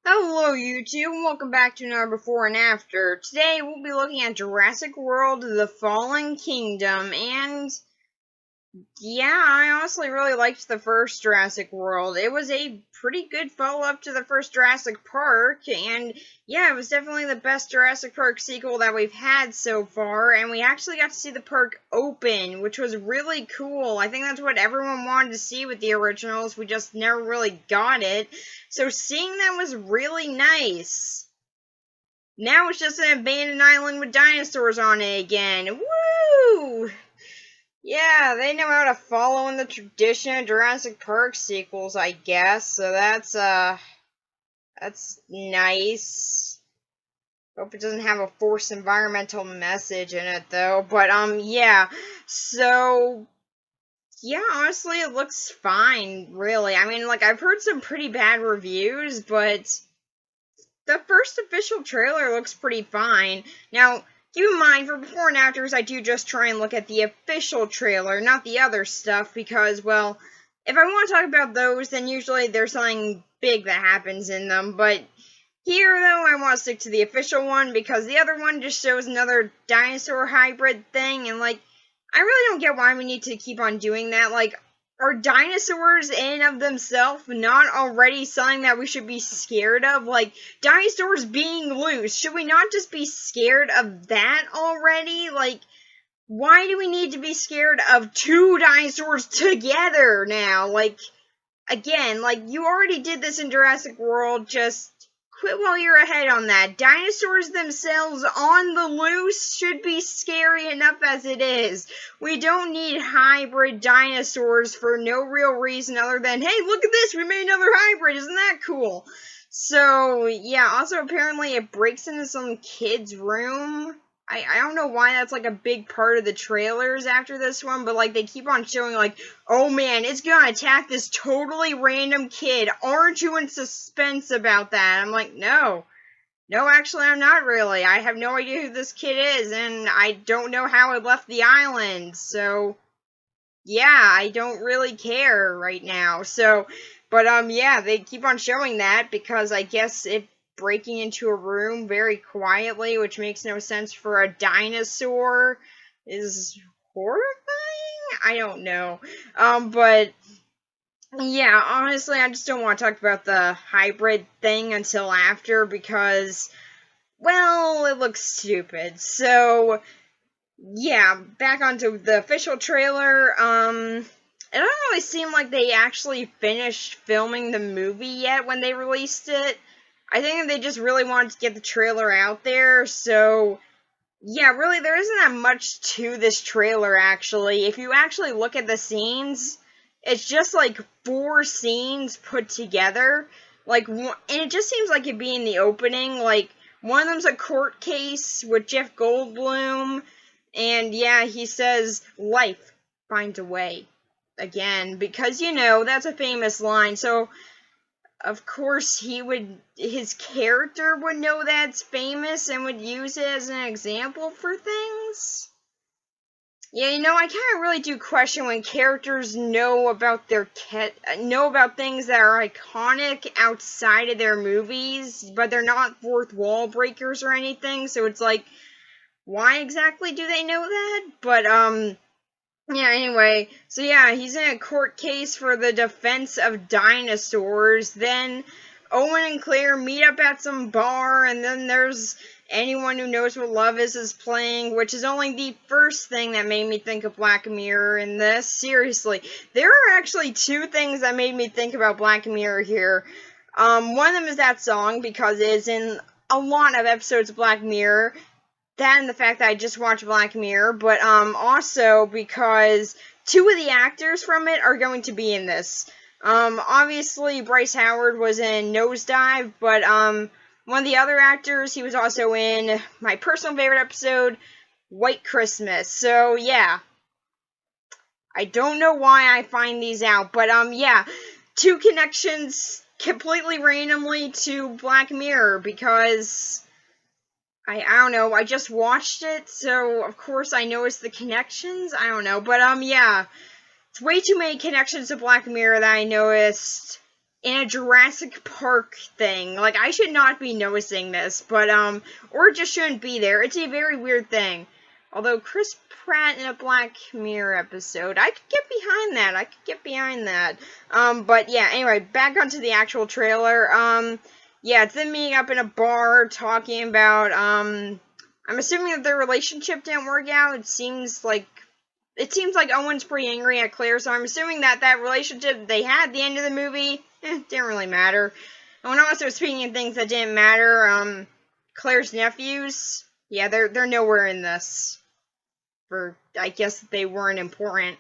Hello YouTube, welcome back to another before and after. Today we'll be looking at Jurassic World: The Fallen Kingdom, and yeah, I honestly really liked the first Jurassic World. It was a pretty good follow-up to the first Jurassic Park, and yeah, it was definitely the best Jurassic Park sequel that we've had so far, and we actually got to see the park open, which was really cool. I think that's what everyone wanted to see with the originals, we just never really got it, so seeing that was really nice. Now it's just an abandoned island with dinosaurs on it again. Woo! Yeah, they know how to follow in the tradition of Jurassic Park sequels, I guess. So that's nice. Hope it doesn't have a forced environmental message in it though. But yeah. So yeah, honestly it looks fine, really. I mean, like I've heard some pretty bad reviews, but the first official trailer looks pretty fine. Now, keep in mind, for before and afters, I do just try and look at the official trailer, not the other stuff, because, well, if I want to talk about those, then usually there's something big that happens in them, but here, though, I want to stick to the official one, because the other one just shows another dinosaur hybrid thing, and, like, I really don't get why we need to keep on doing that. Like, are dinosaurs in and of themselves not already something that we should be scared of? Like, dinosaurs being loose, should we not just be scared of that already? Like, why do we need to be scared of two dinosaurs together now? Like, again, like, you already did this in Jurassic World, just quit while you're ahead on that. Dinosaurs themselves on the loose should be scary enough as it is. We don't need hybrid dinosaurs for no real reason other than, hey, look at this, we made another hybrid, isn't that cool? So, yeah, also apparently it breaks into some kid's room. I don't know why that's like a big part of the trailers after this one, but like they keep on showing like, oh man, it's gonna attack this totally random kid. Aren't you in suspense about that? I'm like, no. No, actually I'm not really. I have no idea who this kid is, and I don't know how it left the island, so yeah, I don't really care right now. So, but yeah, they keep on showing that because I guess it breaking into a room very quietly, which makes no sense for a dinosaur, is horrifying? I don't know. But yeah, honestly, I just don't want to talk about the hybrid thing until after because, well, it looks stupid. So, yeah, back onto the official trailer. It doesn't really seem like they actually finished filming the movie yet when they released it. I think they just really wanted to get the trailer out there, so yeah, really, there isn't that much to this trailer, actually. If you actually look at the scenes, it's just like 4 scenes put together. Like, and it just seems like it'd be in the opening. Like, one of them's a court case with Jeff Goldblum, and yeah, he says, life finds a way. Again, because, you know, that's a famous line, so of course his character would know that's famous and would use it as an example for things. Yeah, you know, I kind of really do question when characters know about know about things that are iconic outside of their movies, but they're not fourth wall breakers or anything, so it's like, why exactly do they know that? But, yeah, anyway, so yeah, he's in a court case for the defense of dinosaurs. Then Owen and Claire meet up at some bar, and then there's Anyone Who Knows What Love is playing, which is only the first thing that made me think of Black Mirror in this. Seriously, there are actually 2 things that made me think about Black Mirror here. One of them is that song, because it is in a lot of episodes of Black Mirror. That and the fact that I just watched Black Mirror, but also because 2 of the actors from it are going to be in this. Obviously Bryce Howard was in Nosedive, but one of the other actors, he was also in my personal favorite episode, White Christmas. So yeah, I don't know why I find these out, but yeah, 2 connections completely randomly to Black Mirror because I don't know, I just watched it, so of course I noticed the connections, I don't know, but yeah, it's way too many connections to Black Mirror that I noticed. in a Jurassic Park thing. Like, I should not be noticing this, but, or it just shouldn't be there. It's a very weird thing. Although, Chris Pratt in a Black Mirror episode, I could get behind that. I could get behind that. But yeah, anyway, back onto the actual trailer. Yeah, it's them meeting up in a bar, talking about, I'm assuming that their relationship didn't work out. It seems like Owen's pretty angry at Claire, so I'm assuming that that relationship they had at the end of the movie, didn't really matter. Oh, and also, speaking of things that didn't matter, Claire's nephews, yeah, they're nowhere in this. For, I guess they weren't important.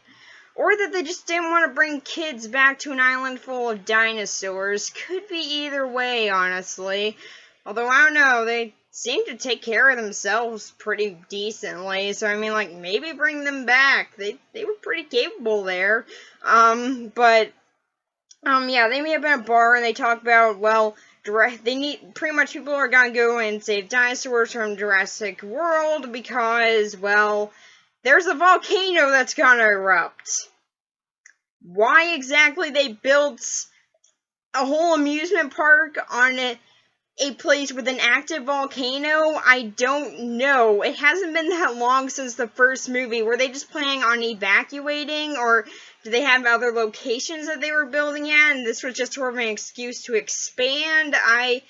Or that they just didn't want to bring kids back to an island full of dinosaurs. Could be either way, honestly. Although, I don't know, they seem to take care of themselves pretty decently. So, I mean, like, maybe bring them back. They were pretty capable there. Yeah, they meet up in a bar and they talk about, well, pretty much people are gonna go and save dinosaurs from Jurassic World because, well, there's a volcano that's gonna erupt. Why exactly they built a whole amusement park on a place with an active volcano, I don't know. It hasn't been that long since the first movie. Were they just planning on evacuating, or do they have other locations that they were building at, and this was just sort of an excuse to expand? I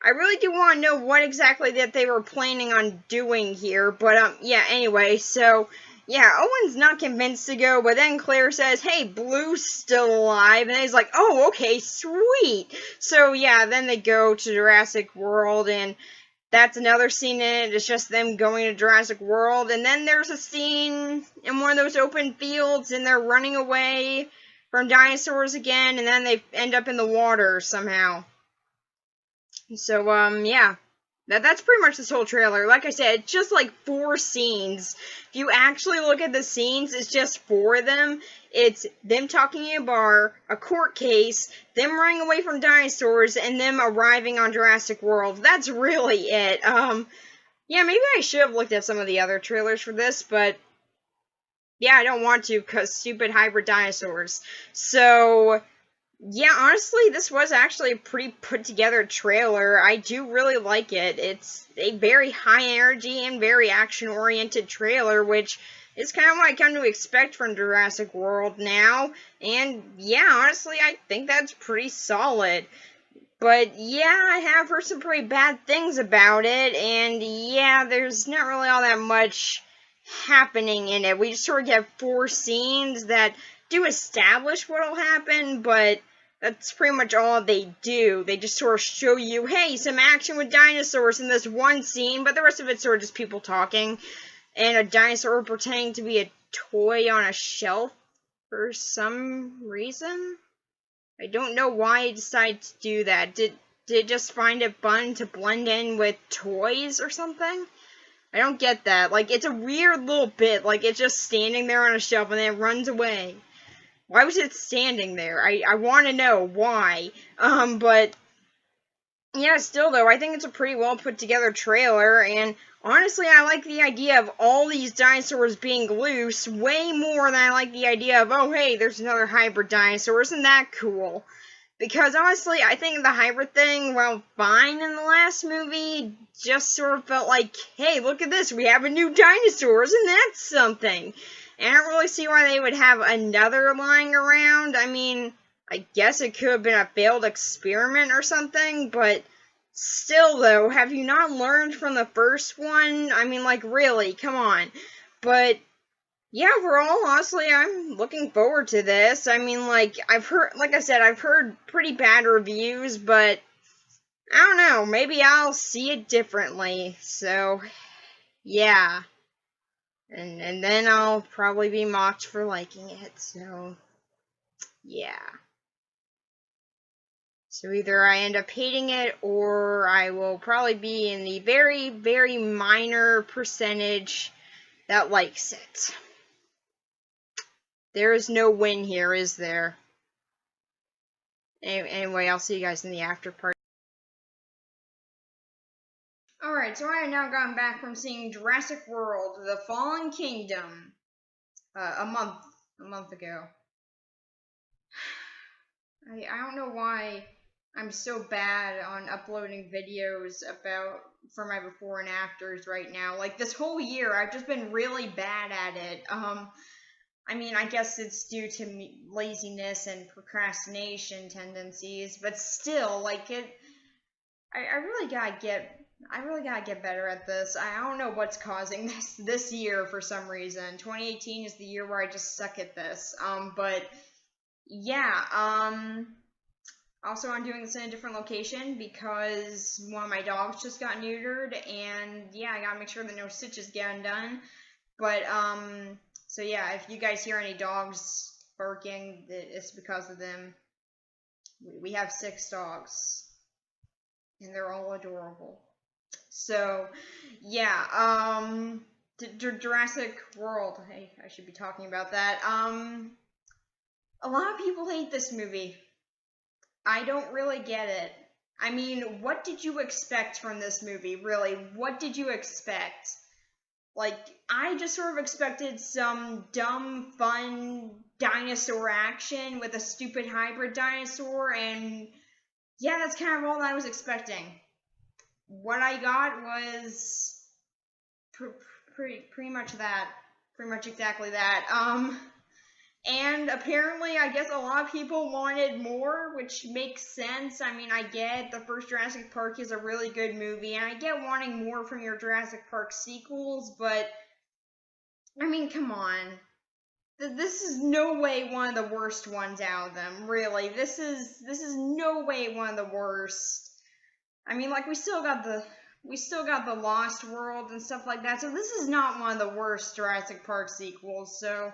really do want to know what exactly that they were planning on doing here, but, yeah, anyway, so, yeah, Owen's not convinced to go, but then Claire says, hey, Blue's still alive, and he's like, oh, okay, sweet. So, yeah, then they go to Jurassic World, and that's another scene in it. It's just them going to Jurassic World, and then there's a scene in one of those open fields, and they're running away from dinosaurs again, and then they end up in the water somehow. So, yeah. That's pretty much this whole trailer. Like I said, it's just like 4 scenes. If you actually look at the scenes, it's just 4 of them. It's them talking in a bar, a court case, them running away from dinosaurs, and them arriving on Jurassic World. That's really it. Yeah, maybe I should have looked at some of the other trailers for this, but yeah, I don't want to because stupid hybrid dinosaurs. So, yeah, honestly, this was actually a pretty put-together trailer. I do really like it. It's a very high-energy and very action-oriented trailer, which is kind of what I come to expect from Jurassic World now. And, yeah, honestly, I think that's pretty solid. But, yeah, I have heard some pretty bad things about it, and, yeah, there's not really all that much happening in it. We just sort of get 4 scenes that do establish what'll happen, but that's pretty much all they do. They just sort of show you, hey, some action with dinosaurs in this one scene, but the rest of it's sort of just people talking, and a dinosaur pretending to be a toy on a shelf for some reason. I don't know why it decided to do that. Did it just find it fun to blend in with toys or something? I don't get that. Like, it's a weird little bit. Like, it's just standing there on a shelf and then it runs away. Why was it standing there? I want to know why. But, yeah, still, though, I think it's a pretty well put together trailer, and honestly, I like the idea of all these dinosaurs being loose way more than I like the idea of, oh, hey, there's another hybrid dinosaur. Isn't that cool? Because, honestly, I think the hybrid thing, while fine in the last movie, just sort of felt like, hey, look at this, we have a new dinosaur, isn't that something? And I don't really see why they would have another lying around. I mean, I guess it could have been a failed experiment or something, but still, though, have you not learned from the first one? I mean, like, really, come on. But, yeah, overall, honestly, I'm looking forward to this. I mean, like I said, I've heard pretty bad reviews, but I don't know, maybe I'll see it differently. So, yeah. And then I'll probably be mocked for liking it, so, yeah. So either I end up hating it, or I will probably be in the very, very minor percentage that likes it. There is no win here, is there? Anyway, I'll see you guys in the after party. Alright, so I have now gotten back from seeing Jurassic World, The Fallen Kingdom, a month ago. I don't know why I'm so bad on uploading videos for my before and afters right now. Like this whole year, I've just been really bad at it. I mean, I guess it's due to laziness and procrastination tendencies, but still, like I really gotta get better at this. I don't know what's causing this year for some reason. 2018 is the year where I just suck at this. But yeah, also I'm doing this in a different location because one of my dogs just got neutered, and yeah, I gotta make sure that no stitches get undone. But so yeah, if you guys hear any dogs barking, it's because of them. We have 6 dogs, and they're all adorable. So yeah, Jurassic World. Hey, I should be talking about that. A lot of people hate this movie. I don't really get it. I mean, what did you expect from this movie? Really, what did you expect? Like, I just sort of expected some dumb, fun dinosaur action with a stupid hybrid dinosaur, and yeah, that's kind of all I was expecting. What I got was pretty much that. Pretty much exactly that. And apparently, I guess a lot of people wanted more, which makes sense. I mean, I get the first Jurassic Park is a really good movie, and I get wanting more from your Jurassic Park sequels, but I mean, come on. This is no way one of the worst ones out of them, really. This is no way one of the worst. I mean, like we still got the Lost World and stuff like that. So this is not one of the worst Jurassic Park sequels. So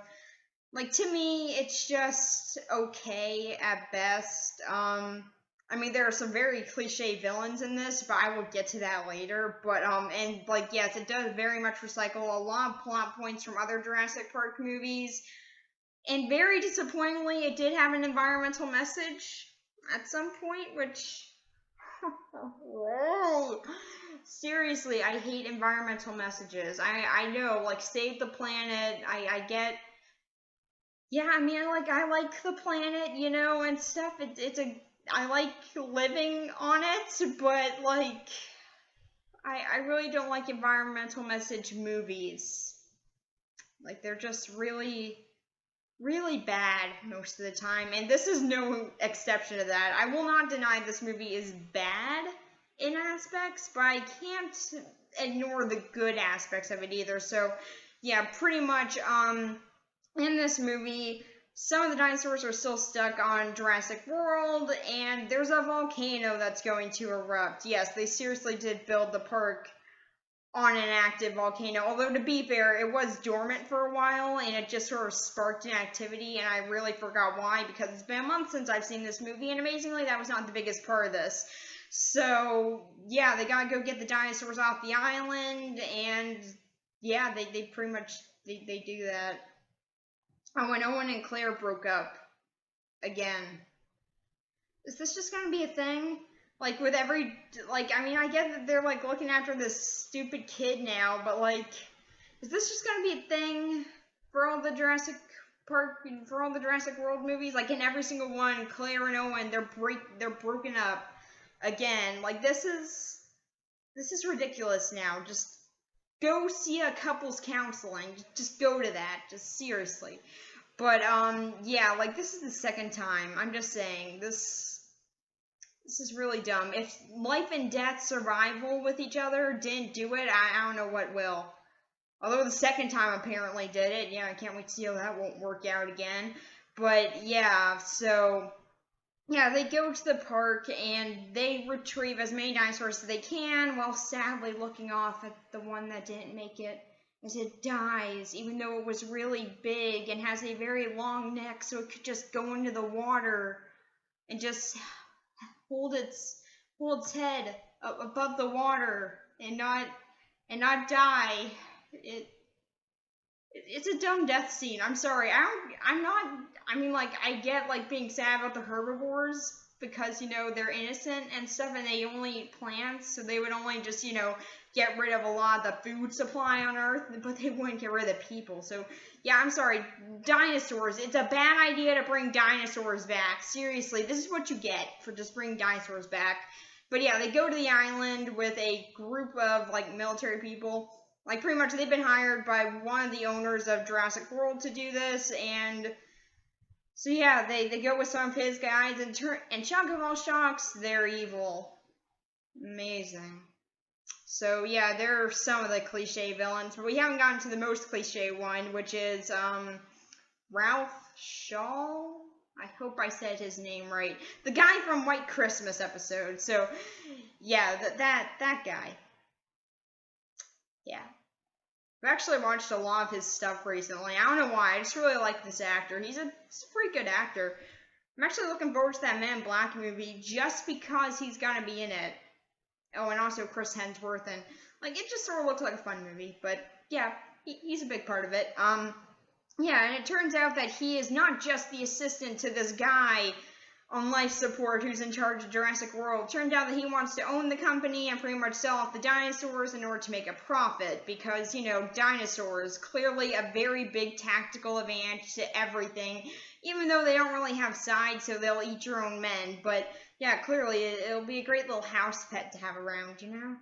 like, to me, it's just okay at best. I mean, there are some very cliche villains in this, but I will get to that later. But, and, like, yes, it does very much recycle a lot of plot points from other Jurassic Park movies. And very disappointingly, it did have an environmental message at some point, which... Seriously, I hate environmental messages. I know, like, save the planet, I get... Yeah, I mean, I like the planet, you know, and stuff. I like living on it, but like, I really don't like environmental message movies. Like, they're just really, really bad most of the time, and this is no exception to that. I will not deny this movie is bad in aspects, but I can't ignore the good aspects of it either. So, yeah, pretty much, in this movie, some of the dinosaurs are still stuck on Jurassic World, and there's a volcano that's going to erupt. Yes, they seriously did build the park on an active volcano, although to be fair, it was dormant for a while, and it just sort of sparked an activity, and I really forgot why, because it's been a month since I've seen this movie, and amazingly, that was not the biggest part of this. So, yeah, they gotta go get the dinosaurs off the island, and yeah, they pretty much, they do that. Oh, when Owen and Claire broke up again. Is this just gonna be a thing? Like, with every, like, I mean, I get that they're, like, looking after this stupid kid now, but, like, is this just gonna be a thing for all the Jurassic Park, for all the Jurassic World movies? Like, in every single one, Claire and Owen, they're broken up again. Like, this is ridiculous now. Just go see a couples counseling. Just go to that. Just seriously. But, yeah, like, this is the second time. I'm just saying, this is really dumb. If life and death survival with each other didn't do it, I don't know what will. Although the second time apparently did it. Yeah, I can't wait to see how that won't work out again. But, yeah, so... yeah, they go to the park and they retrieve as many dinosaurs as they can, while sadly looking off at the one that didn't make it as it dies, even though it was really big and has a very long neck, so it could just go into the water and just hold its head up above the water and not die. It's a dumb death scene. I'm sorry. I mean, like, I get, like, being sad about the herbivores, because, you know, they're innocent and stuff, and they only eat plants, so they would only just, you know, get rid of a lot of the food supply on Earth, but they wouldn't get rid of the people. So, yeah, I'm sorry, dinosaurs. It's a bad idea to bring dinosaurs back. Seriously, this is what you get for just bringing dinosaurs back. But yeah, they go to the island with a group of, like, military people. Like, pretty much they've been hired by one of the owners of Jurassic World to do this, and so yeah, they go with some of his guys, and shock of all shocks, they're evil. Amazing. So yeah, there are some of the cliche villains, but we haven't gotten to the most cliche one, which is Ralph Shaw. I hope I said his name right. The guy from White Christmas episode. So yeah, that guy. Yeah. I've actually watched a lot of his stuff recently. I don't know why. I just really like this actor. He's a pretty good actor. I'm actually looking forward to that Man in Black movie just because he's gonna be in it. Oh, and also Chris Hemsworth, and like it just sort of looks like a fun movie. But yeah, he's a big part of it. Yeah, and it turns out that he is not just the assistant to this guy on life support who's in charge of Jurassic World. Turned out that he wants to own the company and pretty much sell off the dinosaurs in order to make a profit because, you know, dinosaurs, clearly a very big tactical advantage to everything, even though they don't really have sides, so they'll eat your own men. But yeah, clearly it'll be a great little house pet to have around, you know?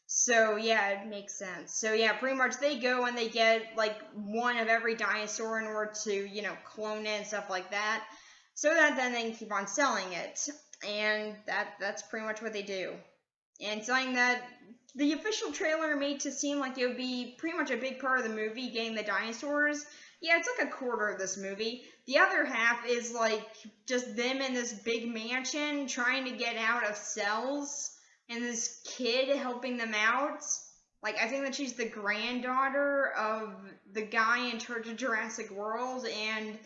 So yeah, it makes sense. So yeah, pretty much they go and they get like one of every dinosaur in order to, you know, clone it and stuff like that, so that then they can keep on selling it. And that's pretty much what they do. And something that the official trailer made to seem like it would be pretty much a big part of the movie, getting the dinosaurs. Yeah, it's like a quarter of this movie. The other half is like just them in this big mansion trying to get out of cells, and this kid helping them out. Like, I think that she's the granddaughter of the guy in charge of Jurassic World, and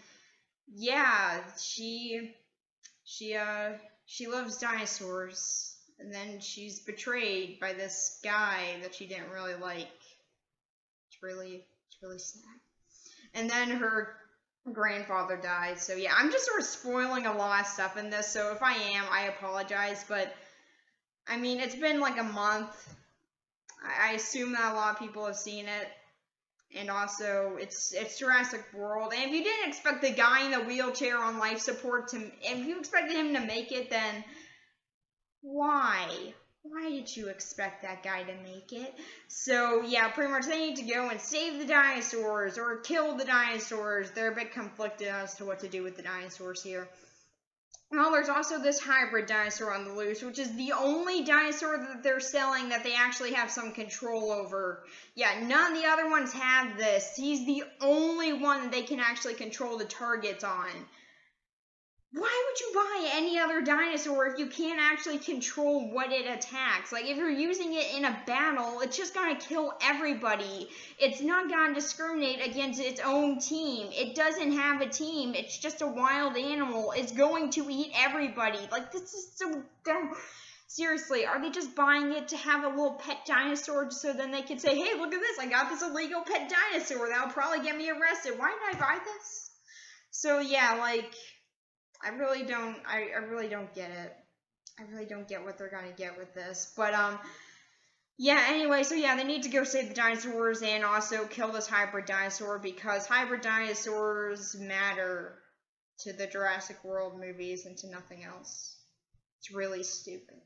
yeah, she loves dinosaurs, and then she's betrayed by this guy that she didn't really like. It's really sad. And then her grandfather dies. So yeah, I'm just sort of spoiling a lot of stuff in this. So if I am, I apologize. But I mean, it's been like a month. I assume that a lot of people have seen it. And also, it's Jurassic World. And if you didn't expect the guy in the wheelchair on life support if you expected him to make it, then why? Why did you expect that guy to make it? So, yeah, pretty much they need to go and save the dinosaurs or kill the dinosaurs. They're a bit conflicted as to what to do with the dinosaurs here. Well, there's also this hybrid dinosaur on the loose, which is the only dinosaur that they're selling that they actually have some control over. Yeah, none of the other ones have this. He's the only one that they can actually control the targets on. Why would you buy any other dinosaur if you can't actually control what it attacks? Like, if you're using it in a battle, it's just gonna kill everybody. It's not gonna discriminate against its own team. It doesn't have a team. It's just a wild animal. It's going to eat everybody. Like, this is so dumb. Seriously, are they just buying it to have a little pet dinosaur so then they can say, hey, look at this, I got this illegal pet dinosaur that'll probably get me arrested. Why did I buy this? So, yeah, like, I really don't get it. I really don't get what they're gonna get with this. But, yeah, anyway, so yeah, they need to go save the dinosaurs and also kill this hybrid dinosaur because hybrid dinosaurs matter to the Jurassic World movies and to nothing else. It's really stupid.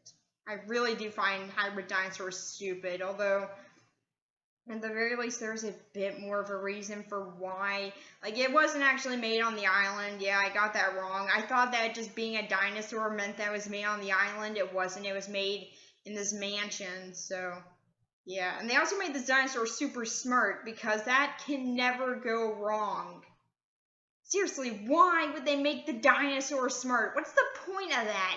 I really do find hybrid dinosaurs stupid, although at the very least, there's a bit more of a reason for why. Like, it wasn't actually made on the island. Yeah, I got that wrong. I thought that just being a dinosaur meant that it was made on the island. It wasn't. It was made in this mansion, so yeah. And they also made this dinosaur super smart because that can never go wrong. Seriously, why would they make the dinosaur smart? What's the point of that?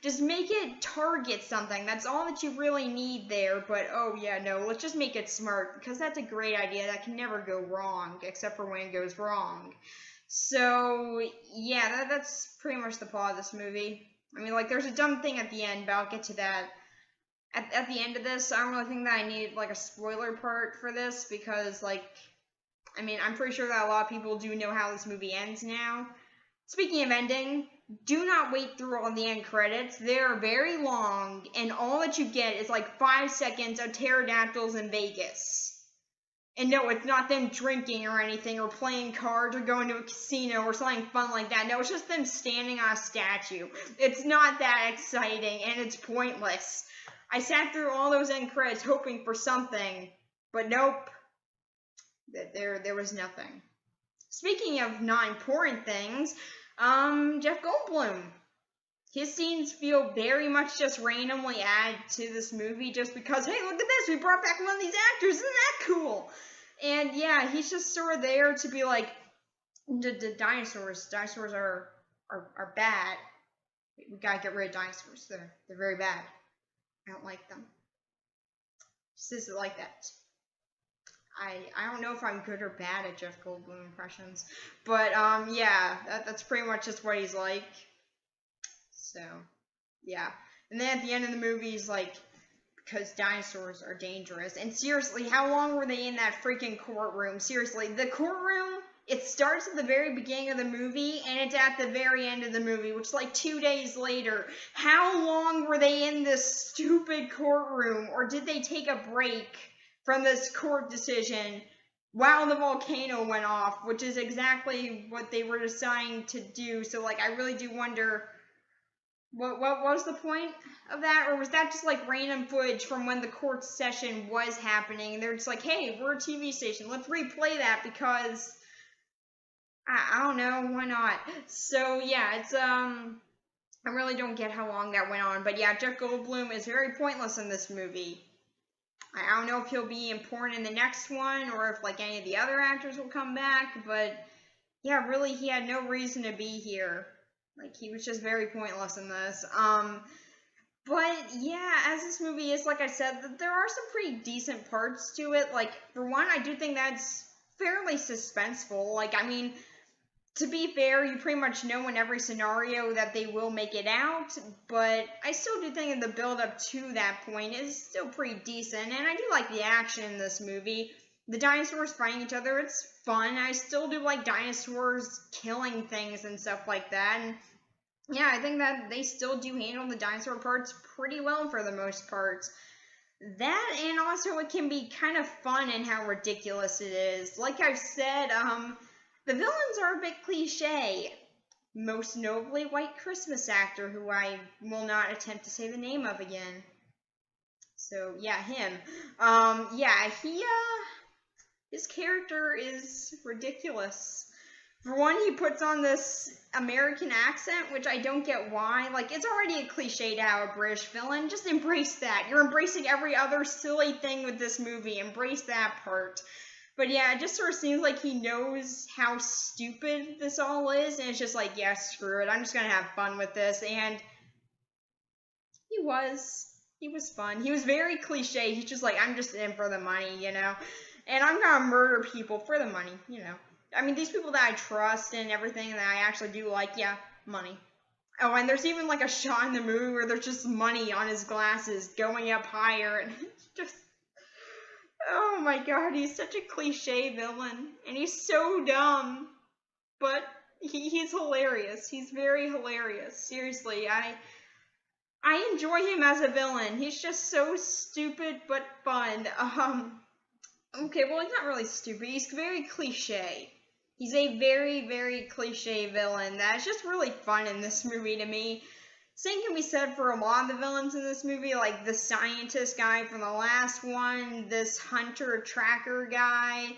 Just make it target something. That's all that you really need there. But, oh, yeah, no, let's just make it smart. Because that's a great idea. That can never go wrong. Except for when it goes wrong. So, yeah, that's pretty much the plot of this movie. I mean, like, there's a dumb thing at the end, but I'll get to that. At the end of this, I don't really think that I need, like, a spoiler part for this. Because, like, I mean, I'm pretty sure that a lot of people do know how this movie ends now. Speaking of ending, do not wait through all the end credits. They're very long, and all that you get is like 5 seconds of pterodactyls in Vegas. And no, it's not them drinking or anything, or playing cards, or going to a casino, or something fun like that. No, it's just them standing on a statue. It's not that exciting, and it's pointless. I sat through all those end credits hoping for something, but nope. There was nothing. Speaking of not important things, Jeff Goldblum. His scenes feel very much just randomly added to this movie just because, hey, look at this, we brought back one of these actors, isn't that cool? And yeah, he's just sort of there to be like, the dinosaurs are bad. We gotta get rid of dinosaurs. They're very bad. I don't like them. Just isn't like that. I don't know if I'm good or bad at Jeff Goldblum impressions, but yeah, that's pretty much just what he's like. So yeah, and then at the end of the movie, he's like, because dinosaurs are dangerous. And seriously, how long were they in that freaking courtroom? Seriously, the courtroom, it starts at the very beginning of the movie, and it's at the very end of the movie, which is like 2 days later. How long were they in this stupid courtroom? Or did they take a break from this court decision while the volcano went off, which is exactly what they were deciding to do? So, like, I really do wonder, what was the point of that? Or was that just like random footage from when the court session was happening? And they're just like, hey, we're a TV station, let's replay that because I don't know, why not? So yeah, it's I really don't get how long that went on, but yeah, Jeff Goldblum is very pointless in this movie. I don't know if he'll be important in the next one or if like any of the other actors will come back, but yeah, really he had no reason to be here. Like, he was just very pointless in this. But yeah, as this movie is, like I said, there are some pretty decent parts to it. Like, for one, I do think that's fairly suspenseful. Like, I mean, to be fair, you pretty much know in every scenario that they will make it out, but I still do think the build-up to that point is still pretty decent, and I do like the action in this movie. The dinosaurs fighting each other, it's fun. I still do like dinosaurs killing things and stuff like that, and yeah, I think that they still do handle the dinosaur parts pretty well for the most part. That, and also it can be kind of fun in how ridiculous it is. Like I've said, the villains are a bit cliche. Most notably, White Christmas actor, who I will not attempt to say the name of again. So, yeah, him. Yeah, his character is ridiculous. For one, he puts on this American accent, which I don't get why. Like, it's already a cliche to have a British villain. Just embrace that. You're embracing every other silly thing with this movie. Embrace that part. But yeah, it just sort of seems like he knows how stupid this all is, and it's just like, yeah, screw it. I'm just gonna have fun with this. And he was fun. He was very cliche. He's just like, I'm just in for the money, you know? And I'm gonna murder people for the money, you know? I mean, these people that I trust and everything that I actually do like, yeah, money. Oh, and there's even like a shot in the movie where there's just money on his glasses going up higher, and it's just, oh my god, he's such a cliche villain, and he's so dumb, but he's hilarious. He's very hilarious. Seriously, I enjoy him as a villain. He's just so stupid but fun. Okay, well, he's not really stupid. He's very cliche. He's a very, very cliche villain that's just really fun in this movie to me. Same can be said for a lot of the villains in this movie, like the scientist guy from the last one, this hunter tracker guy.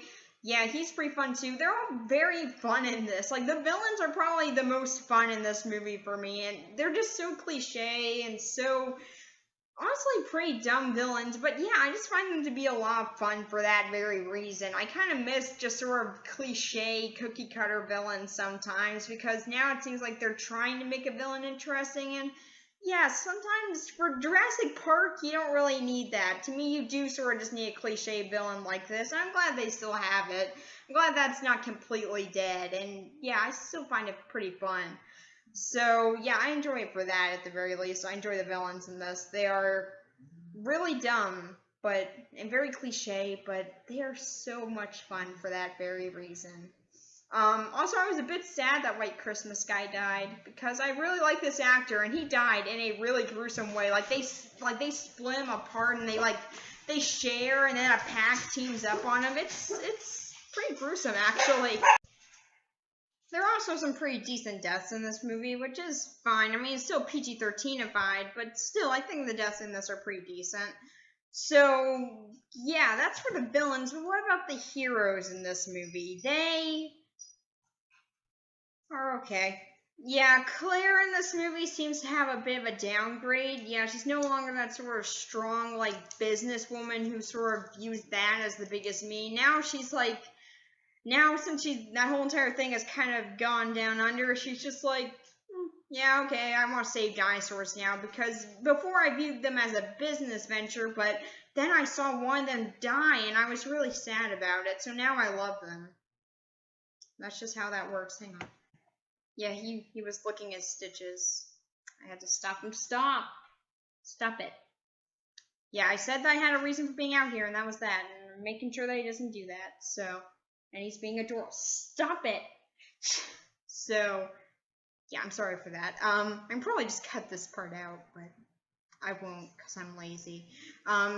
Yeah, he's pretty fun too. They're all very fun in this. Like, the villains are probably the most fun in this movie for me, and they're just so cliche and so, honestly, pretty dumb villains, but yeah, I just find them to be a lot of fun for that very reason. I kind of miss just sort of cliche, cookie-cutter villains sometimes, because now it seems like they're trying to make a villain interesting, and yeah, sometimes for Jurassic Park, you don't really need that. To me, you do sort of just need a cliche villain like this, and I'm glad they still have it. I'm glad that's not completely dead, and yeah, I still find it pretty fun. So, yeah, I enjoy it for that, at the very least. I enjoy the villains in this. They are really dumb, and very cliche, but they are so much fun for that very reason. Also, I was a bit sad that White Christmas guy died because I really like this actor, and he died in a really gruesome way. Like they split him apart, and they share, and then a pack teams up on him. It's pretty gruesome, actually. There are also some pretty decent deaths in this movie, which is fine. I mean, it's still PG-13ified, but still, I think the deaths in this are pretty decent. So, yeah, that's for the villains, but what about the heroes in this movie? They are okay. Yeah, Claire in this movie seems to have a bit of a downgrade. Yeah, she's no longer that sort of strong, like, businesswoman who sort of views that as the biggest me. Now she's like, since that whole entire thing has kind of gone down under, she's just like, yeah, okay, I want to save dinosaurs now, because before I viewed them as a business venture, but then I saw one of them die, and I was really sad about it, so now I love them. That's just how that works. Hang on. Yeah, he was looking at stitches. I had to stop him. Stop! Stop it. Yeah, I said that I had a reason for being out here, and that was that, and making sure that he doesn't do that, so, and he's being adorable. Stop it! So, yeah, I'm sorry for that. I'm probably just cut this part out, but I won't because I'm lazy.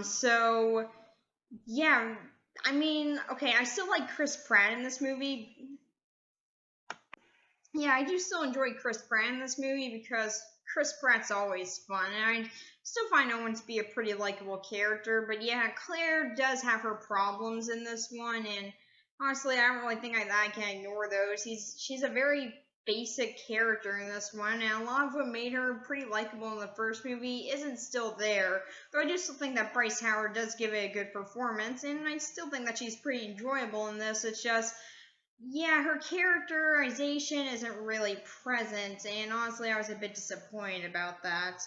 So, yeah, I mean, okay, I still like Chris Pratt in this movie. Yeah, I do still enjoy Chris Pratt in this movie because Chris Pratt's always fun, and I still find Owen to be a pretty likable character. But yeah, Claire does have her problems in this one, and honestly, I don't really think I can ignore those. She's a very basic character in this one, and a lot of what made her pretty likable in the first movie isn't still there. Though I do still think that Bryce Howard does give it a good performance, and I still think that she's pretty enjoyable in this. It's just, yeah, her characterization isn't really present, and honestly, I was a bit disappointed about that.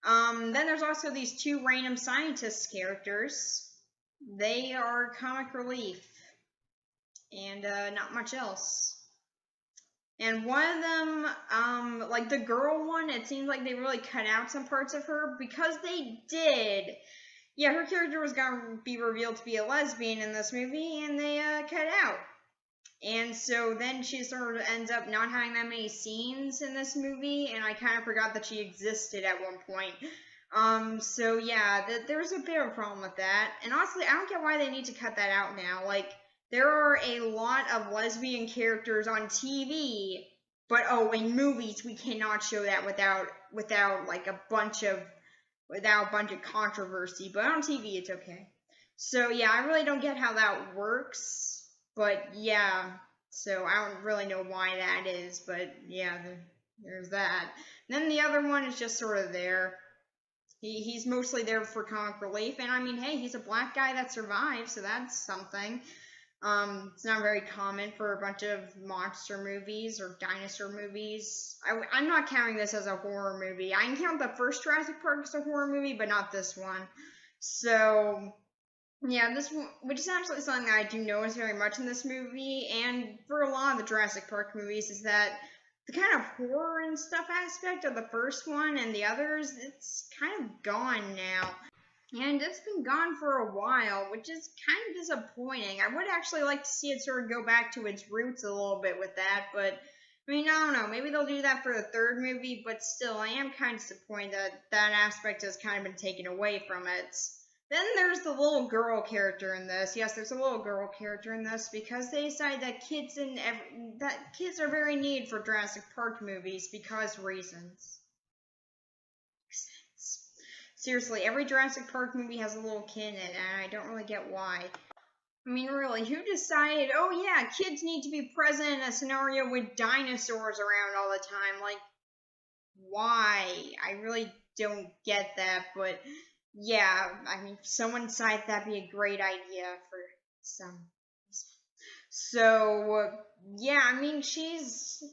Then there's also these two random scientist characters. They are comic relief, and not much else. And one of them, like the girl one, it seems like they really cut out some parts of her, because they did. Yeah, her character was going to be revealed to be a lesbian in this movie, and they cut out. And so then she sort of ends up not having that many scenes in this movie, and I kind of forgot that she existed at one point. So yeah, there's a bit of a problem with that. And honestly, I don't get why they need to cut that out now. Like, there are a lot of lesbian characters on TV, but oh, in movies we cannot show that without like a bunch of controversy. But on TV it's okay. So yeah, I really don't get how that works. But yeah, so I don't really know why that is. But yeah, there's that. And then the other one is just sort of there. He's mostly there for comic relief, and I mean, hey, he's a black guy that survived, so that's something. It's not very common for a bunch of monster movies or dinosaur movies. I'm not counting this as a horror movie. I can count the first Jurassic Park as a horror movie, but not this one. So, yeah, this one, which is actually something that I do notice very much in this movie, and for a lot of the Jurassic Park movies, is that the kind of horror and stuff aspect of the first one and the others, it's kind of gone now. And it's been gone for a while, which is kind of disappointing. I would actually like to see it sort of go back to its roots a little bit with that, but, I mean, I don't know. Maybe they'll do that for the third movie, but still, I am kind of disappointed that that aspect has kind of been taken away from it. Then there's the little girl character in this. Yes, there's a little girl character in this because they decided that kids are very needed for Jurassic Park movies because reasons. Seriously, every Jurassic Park movie has a little kid in it, and I don't really get why. I mean, really, who decided, oh yeah, kids need to be present in a scenario with dinosaurs around all the time? Like, why? I really don't get that, but yeah, I mean, if someone decided that'd be a great idea for some. So, yeah, I mean, she's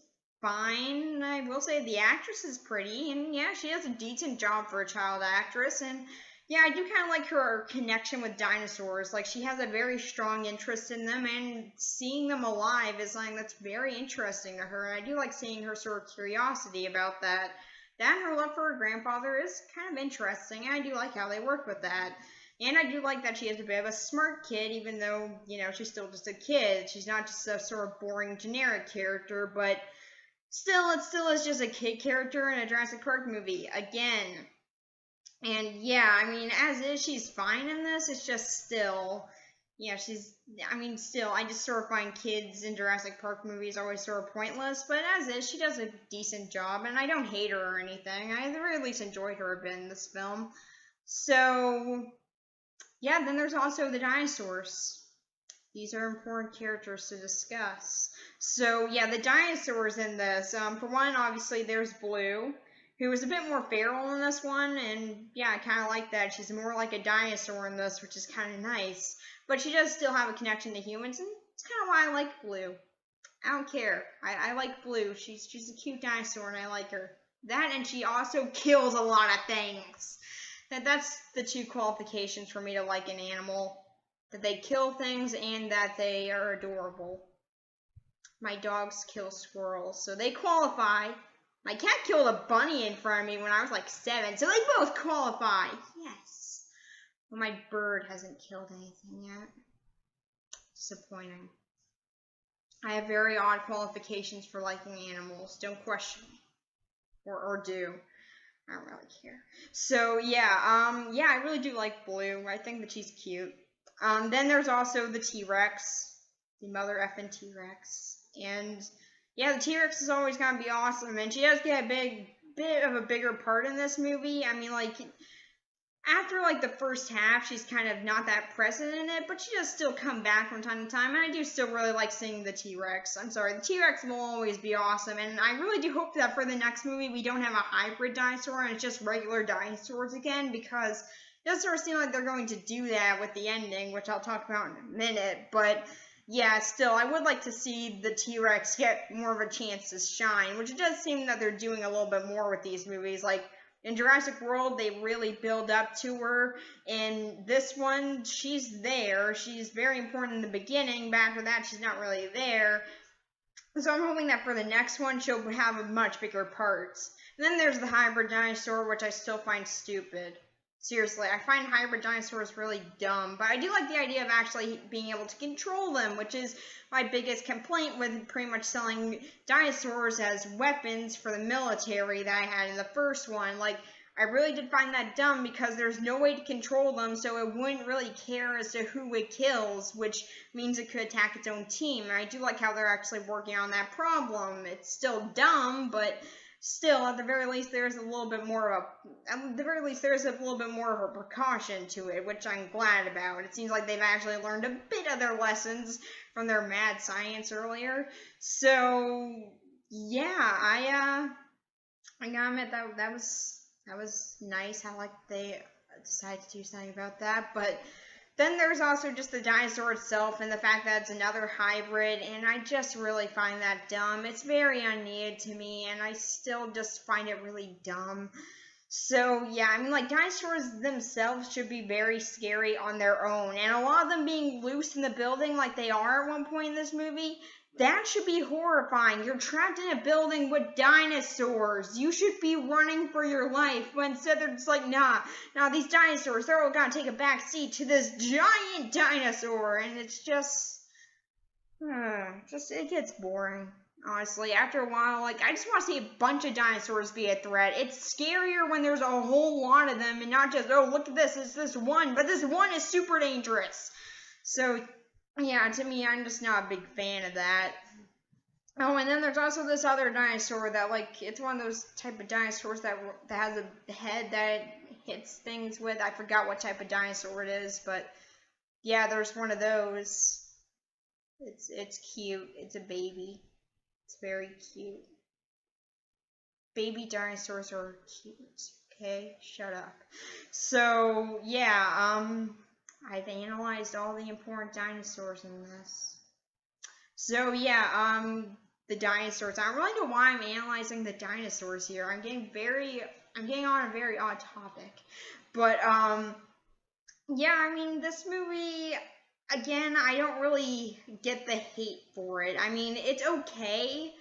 fine. I will say the actress is pretty, and yeah, she does a decent job for a child actress, and yeah, I do kind of like her connection with dinosaurs. Like, she has a very strong interest in them, and seeing them alive is something that's very interesting to her, and I do like seeing her sort of curiosity about that. That and her love for her grandfather is kind of interesting, and I do like how they work with that. And I do like that she is a bit of a smart kid, even though, she's still just a kid. She's not just a sort of boring, generic character, but still, it still is just a kid character in a Jurassic Park movie. Again. And yeah, I mean, as is, she's fine in this. It's just still, still, I just sort of find kids in Jurassic Park movies always sort of pointless. But as is, she does a decent job, and I don't hate her or anything. I at the very least enjoyed her a bit in this film. So, yeah, then there's also the dinosaurs. These are important characters to discuss. So, yeah, the dinosaurs in this. For one, obviously, there's Blue, who is a bit more feral in this one, and yeah, I kind of like that. She's more like a dinosaur in this, which is kind of nice. But she does still have a connection to humans, and it's kind of why I like Blue. I don't care. I like Blue. She's a cute dinosaur, and I like her. That, and she also kills a lot of things. That's the two qualifications for me to like an animal. That they kill things, and that they are adorable. My dogs kill squirrels, so they qualify. My cat killed a bunny in front of me when I was like 7, so they both qualify. Yes. But my bird hasn't killed anything yet. Disappointing. I have very odd qualifications for liking animals. Don't question me. Or do. I don't really care. So, yeah, I really do like Blue. I think that she's cute. Then there's also the T-Rex. The mother effing T-Rex. And yeah, the T-Rex is always going to be awesome, and she does get a bit of a bigger part in this movie. I mean, like, after, like, the first half, she's kind of not that present in it, but she does still come back from time to time, and I do still really like seeing the T-Rex. I'm sorry, the T-Rex will always be awesome, and I really do hope that for the next movie, we don't have a hybrid dinosaur, and it's just regular dinosaurs again, because it does sort of seem like they're going to do that with the ending, which I'll talk about in a minute, but yeah, still, I would like to see the T-Rex get more of a chance to shine, which it does seem that they're doing a little bit more with these movies. Like, in Jurassic World, they really build up to her. In this one, she's there. She's very important in the beginning, but after that, she's not really there. So I'm hoping that for the next one, she'll have a much bigger part. And then there's the hybrid dinosaur, which I still find stupid. Seriously, I find hybrid dinosaurs really dumb, but I do like the idea of actually being able to control them, which is my biggest complaint with pretty much selling dinosaurs as weapons for the military that I had in the first one. Like, I really did find that dumb because there's no way to control them, so it wouldn't really care as to who it kills, which means it could attack its own team. And I do like how they're actually working on that problem. It's still dumb, but still, at the very least, there's a little bit more of a precaution to it, which I'm glad about. It seems like they've actually learned a bit of their lessons from their mad science earlier. So, yeah, I gotta admit that was nice how, like, they decided to do something about that, but then there's also just the dinosaur itself and the fact that it's another hybrid, and I just really find that dumb. It's very unneeded to me, and I still just find it really dumb. So, yeah, I mean, like, dinosaurs themselves should be very scary on their own, and a lot of them being loose in the building like they are at one point in this movie, that should be horrifying. You're trapped in a building with dinosaurs. You should be running for your life. But instead they're just like, nah, these dinosaurs, they're all gonna take a back seat to this giant dinosaur. And it's just, it gets boring. Honestly, after a while, like, I just want to see a bunch of dinosaurs be a threat. It's scarier when there's a whole lot of them and not just, oh, look at this, it's this one. But this one is super dangerous. So, yeah, to me, I'm just not a big fan of that. Oh, and then there's also this other dinosaur that, like, it's one of those type of dinosaurs that has a head that it hits things with. I forgot what type of dinosaur it is, but yeah, there's one of those. It's cute. It's a baby. It's very cute. Baby dinosaurs are cute. Okay, shut up. So, yeah, I've analyzed all the important dinosaurs in this. So, yeah, the dinosaurs. I don't really know why I'm analyzing the dinosaurs here. I'm getting on a very odd topic. But, yeah, I mean, this movie, again, I don't really get the hate for it. I mean, it's okay,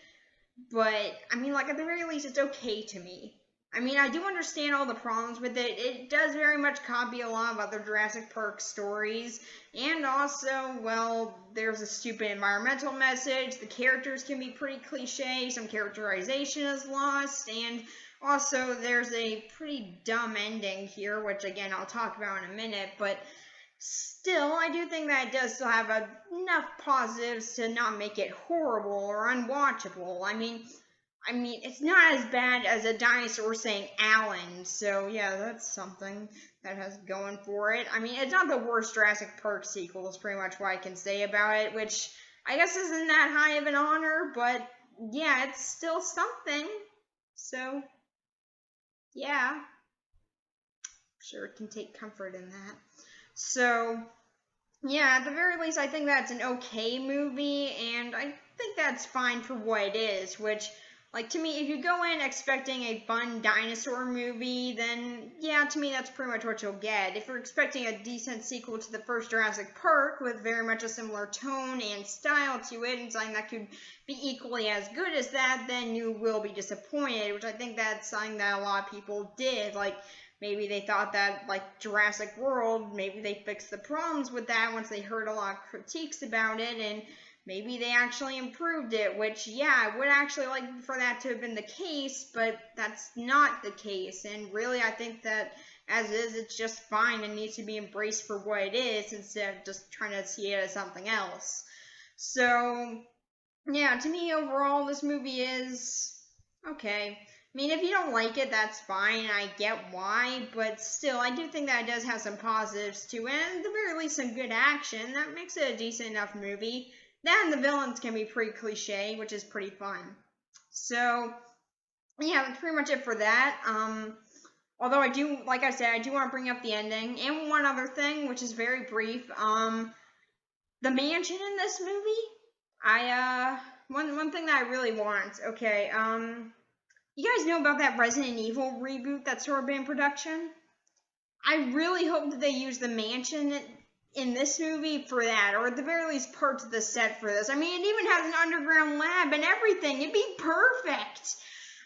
but, I mean, like, at the very least, it's okay to me. I mean, I do understand all the problems with it. It does very much copy a lot of other Jurassic Park stories. And also, well, there's a stupid environmental message. The characters can be pretty cliche. Some characterization is lost. And also, there's a pretty dumb ending here, which, again, I'll talk about in a minute. But still, I do think that it does still have enough positives to not make it horrible or unwatchable. I mean, it's not as bad as a dinosaur saying Alan, so yeah, that's something that has going for it. I mean, it's not the worst Jurassic Park sequel, is pretty much what I can say about it, which I guess isn't that high of an honor, but yeah, it's still something. So, yeah, sure can take comfort in that. So, yeah, at the very least, I think that's an okay movie, and I think that's fine for what it is, which, like, to me, if you go in expecting a fun dinosaur movie, then, yeah, to me, that's pretty much what you'll get. If you're expecting a decent sequel to the first Jurassic Park with very much a similar tone and style to it, and something that could be equally as good as that, then you will be disappointed, which I think that's something that a lot of people did. Like, maybe they thought that, like, Jurassic World, maybe they fixed the problems with that once they heard a lot of critiques about it, and maybe they actually improved it, which, yeah, I would actually like for that to have been the case, but that's not the case, and really, I think that, as is, it's just fine and needs to be embraced for what it is, instead of just trying to see it as something else. So, yeah, to me, overall, this movie is okay. I mean, if you don't like it, that's fine. I get why, but still, I do think that it does have some positives to it, and at the very least, some good action. That makes it a decent enough movie. Then the villains can be pretty cliche, which is pretty fun. So, yeah, that's pretty much it for that. Although I do, like I said, I do want to bring up the ending. And one other thing, which is very brief. The mansion in this movie, one thing that I really want, okay, you guys know about that Resident Evil reboot that's sort of been in production? I really hope that they use the mansion in this movie for that, or at the very least parts of the set for this. I mean, it even has an underground lab and everything. It'd be perfect.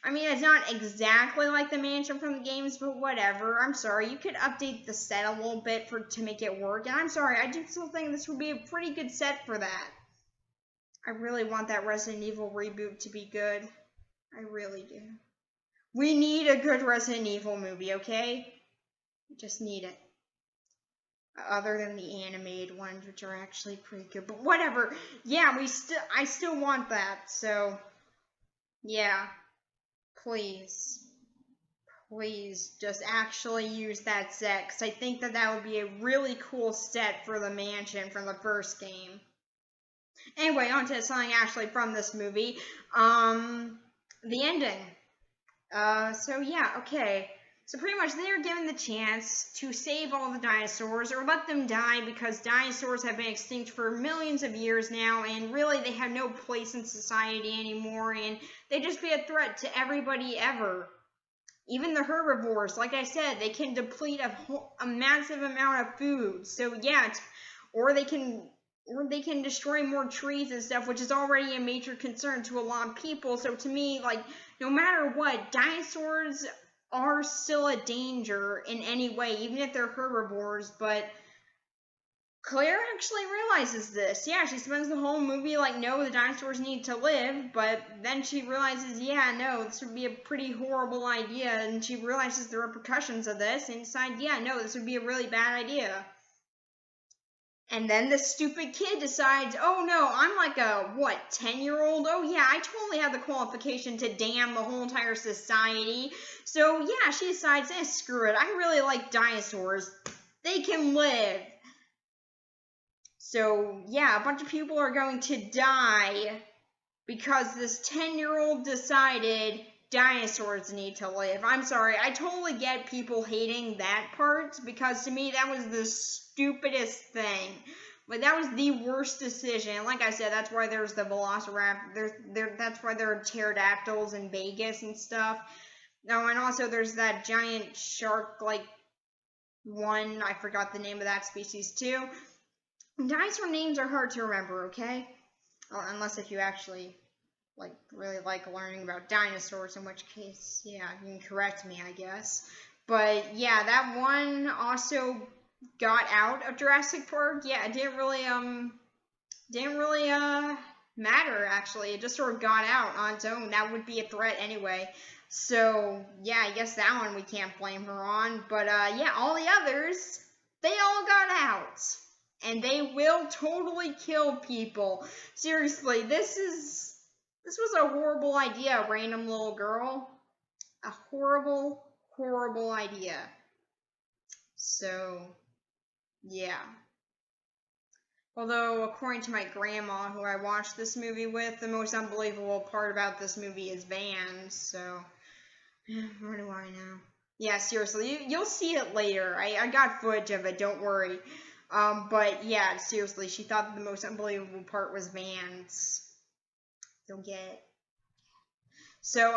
I mean, it's not exactly like the mansion from the games, but whatever. I'm sorry. You could update the set a little bit to make it work. And I'm sorry, I do still think this would be a pretty good set for that. I really want that Resident Evil reboot to be good. I really do. We need a good Resident Evil movie, okay? We just need it. Other than the animated ones, which are actually pretty good. But whatever. Yeah, I still want that. So, yeah. Please. Please just actually use that set. Because I think that would be a really cool set for the mansion from the first game. Anyway, on to something actually from this movie. The ending. So yeah, okay. So pretty much they're given the chance to save all the dinosaurs or let them die because dinosaurs have been extinct for millions of years now and really they have no place in society anymore and they just be a threat to everybody ever. Even the herbivores, like I said, they can deplete a massive amount of food. So yeah, or they can destroy more trees and stuff, which is already a major concern to a lot of people. So to me, like, no matter what, dinosaurs are still a danger in any way, even if they're herbivores, but Claire actually realizes this. Yeah, she spends the whole movie like, no, the dinosaurs need to live, but then she realizes, yeah, no, this would be a pretty horrible idea, and she realizes the repercussions of this, and decides, yeah, no, this would be a really bad idea. And then the stupid kid decides, oh no, I'm like a, 10-year-old? Oh yeah, I totally have the qualification to damn the whole entire society. So yeah, she decides, screw it, I really like dinosaurs. They can live. So yeah, a bunch of people are going to die because this 10-year-old decided dinosaurs need to live. I'm sorry, I totally get people hating that part because to me that was the stupidest thing. Like, that was the worst decision. Like I said, that's why there's the velociraptor. That's why there are pterodactyls in Vegas and stuff. Oh, and also there's that giant shark, like, one. I forgot the name of that species, too. Dinosaur names are hard to remember, okay? Well, unless if you actually like really like learning about dinosaurs, in which case, yeah, you can correct me, I guess. But yeah, that one also got out of Jurassic Park. Yeah, it didn't really matter actually. It just sort of got out on its own. That would be a threat anyway. So yeah, I guess that one we can't blame her on. But yeah, all the others, they all got out. And they will totally kill people. Seriously, this was a horrible idea, random little girl. A horrible, horrible idea. So, yeah. Although, according to my grandma, who I watched this movie with, the most unbelievable part about this movie is Van, so, what do I know? Yeah, seriously, you'll see it later. I got footage of it, don't worry. But yeah, seriously, she thought that the most unbelievable part was Vans. You'll get it. So,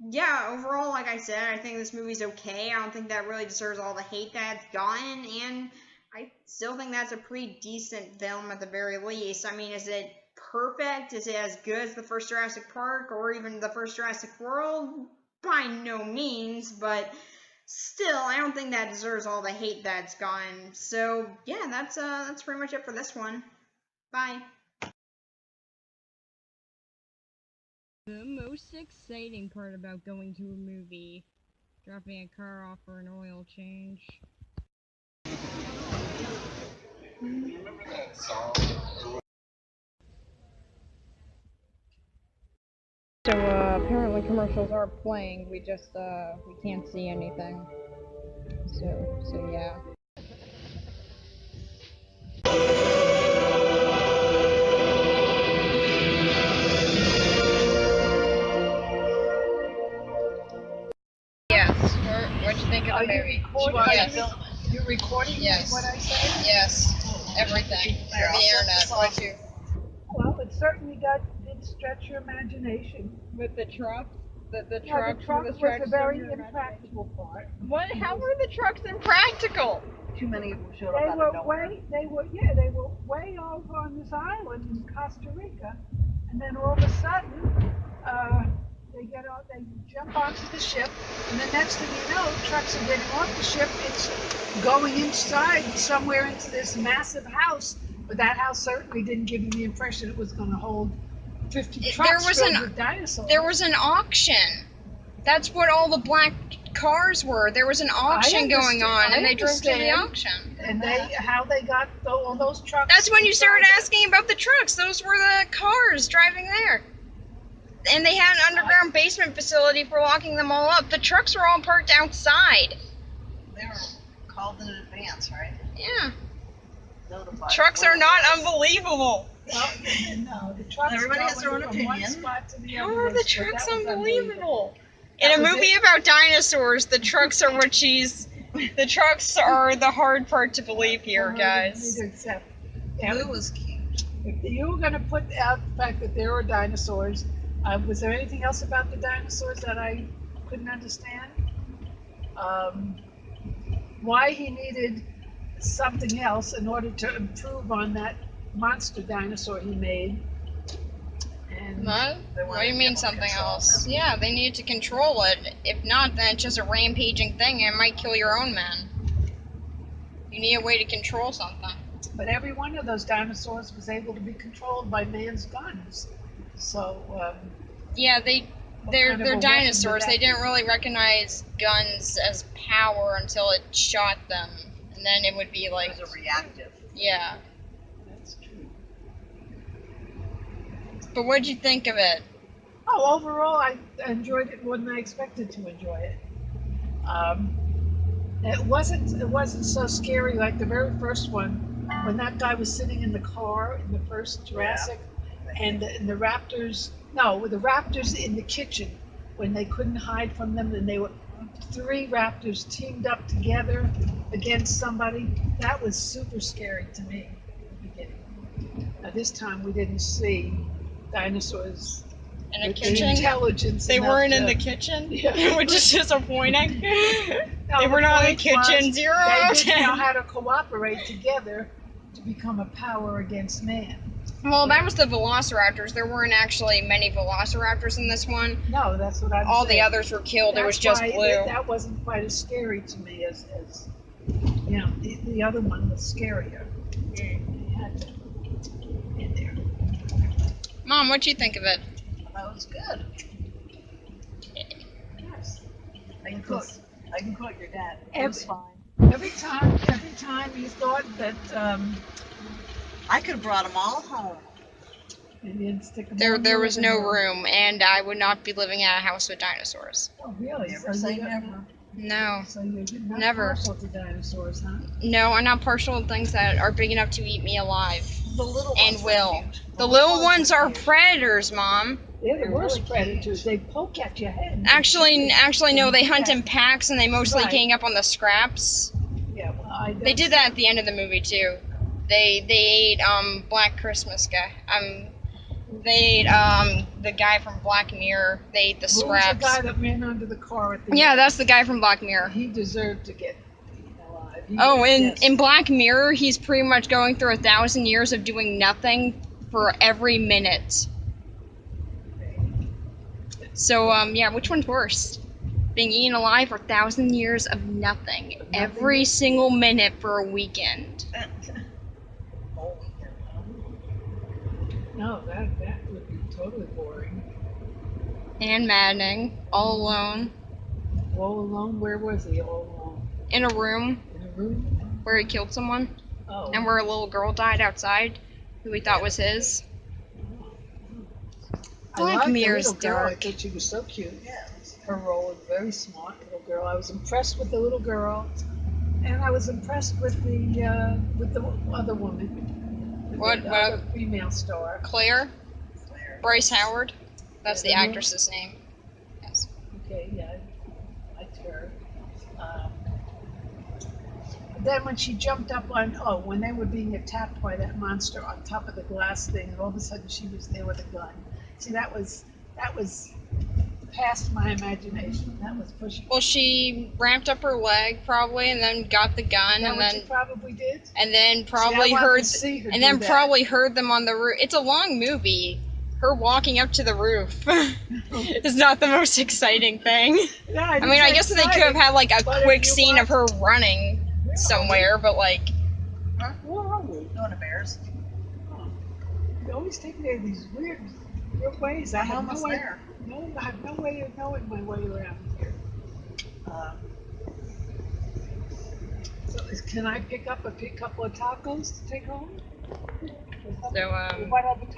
yeah, overall, like I said, I think this movie's okay. I don't think that really deserves all the hate that it's gotten, and I still think that's a pretty decent film at the very least. I mean, is it perfect? Is it as good as the first Jurassic Park, or even the first Jurassic World? By no means, but still, I don't think that deserves all the hate that's gotten. So, yeah, that's pretty much it for this one. Bye. The most exciting part about going to a movie, dropping a car off for an oil change. Remember that song? So apparently commercials are playing. We just we can't see anything. So yeah. Yes. What'd you think of the movie? Yes. You're recording what I said? Yes. Everything. For the internet. What'd you? Well, it certainly did stretch your imagination. With the trucks? The Yeah, trucks the truck were the was stretch a very of your impractical part. What? How were the trucks impractical? Too many of them showed up out of nowhere. They were way over on this island in Costa Rica, and then all of a sudden, they jump onto the ship, and the next thing you know, trucks are getting off the ship. It's going inside somewhere into this massive house, but that house certainly didn't give me the impression it was going to hold 50 trucks filled with dinosaurs. There was an auction. That's what all the black cars were. There was an auction going on, and they drove to the auction. And how they got all those trucks. That's when you started asking about the trucks. Those were the cars driving there. And they had an underground basement facility for locking them all up. The trucks were all parked outside. They were called in advance, right? Yeah. Notified. Trucks are not unbelievable. Well, no, the trucks Everybody has their own from one opinion. spot to the How other. are the trucks That was unbelievable? That In a was movie it. about dinosaurs, the trucks are what the trucks are the hard part to believe here, guys. Except, Blue was cute. if you were going to put out the fact that there were dinosaurs, was there anything else about the dinosaurs that I couldn't understand? Why he needed something else in order to improve on that monster dinosaur he made. And What? What do you mean something else? Yeah, they need to control it. If not, then it's just a rampaging thing and it might kill your own men. You need a way to control something. But every one of those dinosaurs was able to be controlled by man's guns. So, Yeah, they're kind of a weapon dinosaurs. would They that didn't really recognize guns as power until it shot them. And then it would be like, It was a reactive. yeah. That's true. But what'd you think of it? Oh, overall, I enjoyed it more than I expected to enjoy it. It wasn't so scary like the very first one, when that guy was sitting in the car in the first Jurassic, and the raptors. No, the raptors in the kitchen when they couldn't hide from them, and they were 3 raptors teamed up together against somebody. That was super scary to me at the beginning. Now this time we didn't see dinosaurs In a with the kitchen? intelligence. They enough weren't in to- the kitchen? Yeah. Which is disappointing. No, They were not in the point was, kitchen. 0 They out of didn't know 10. how to cooperate together to become a power against man. Well, that was the Velociraptors. There weren't actually many Velociraptors in this one. No, that's what I'm All saying. the others were killed. It was just why blue. That wasn't quite as scary to me as you know, the other one was scarier. They had to in there. Mom, what'd you think of it? That was good. Yes. I can cook. I can cook your dad. It was Every- fine. Every time you thought that I could have brought them all home. you didn't stick them There was no room, and I would not be living in a house with dinosaurs. Oh, really? Never So say you- never. No. So you're not Never. partial to dinosaurs, huh? No, I'm not partial to things that are big enough to eat me alive. The little And ones will. were cute. The little ones are cute. predators, Mom. They're the They're worst really predators. cute. They poke at your head. Actually, no. They hunt in packs, and they mostly Right. gang up on the scraps. Yeah, well, They did that at the end of the movie too. They ate Black Christmas guy. They ate the guy from Black Mirror. They ate the Who was the guy scraps. that ran under the car at the Yeah, end? that's the guy from Black Mirror. He deserved to get eaten alive. Oh, Yes. in Black Mirror, he's pretty much going through 1,000 years of doing nothing for every minute. So, yeah, which one's worse? Being eaten alive or 1,000 years of nothing every single minute for a weekend? Whole weekend. No, that would be totally boring. And maddening, all alone, All alone? Where was he? All alone in a room in a room? where he killed someone, Oh. and where a little girl died outside, who he thought was his. I Black liked the Mirror's little girl. I dark. thought she was so cute. Yeah. Her role was very smart little girl. I was impressed with the little girl, and I was impressed with the other woman, What- the what- other female star. Claire? Claire. Bryce Howard? That's the Yeah, actress's name. Yes. Okay, yeah, I liked her. Then when she jumped up on, when they were being attacked by that monster on top of the glass thing, and all of a sudden she was there with a gun. See, that was past my imagination. That was pushing. Well, she ramped up her leg probably, and then got the gun, Is that and what she then probably did? probably See, I wanted heard, to see her and do then that. probably heard them on the roof. It's a long movie. Her walking up to the roof is not the most exciting thing. No, I mean, I guess they could have had like a But if quick you scene of her running somewhere, but like, Where are we? Going to Bears. You always take me to these weird ways. I I'm have almost no way. there. No, I have no way of knowing my way around here. So, can I pick up a couple of tacos to take home? so What other tacos?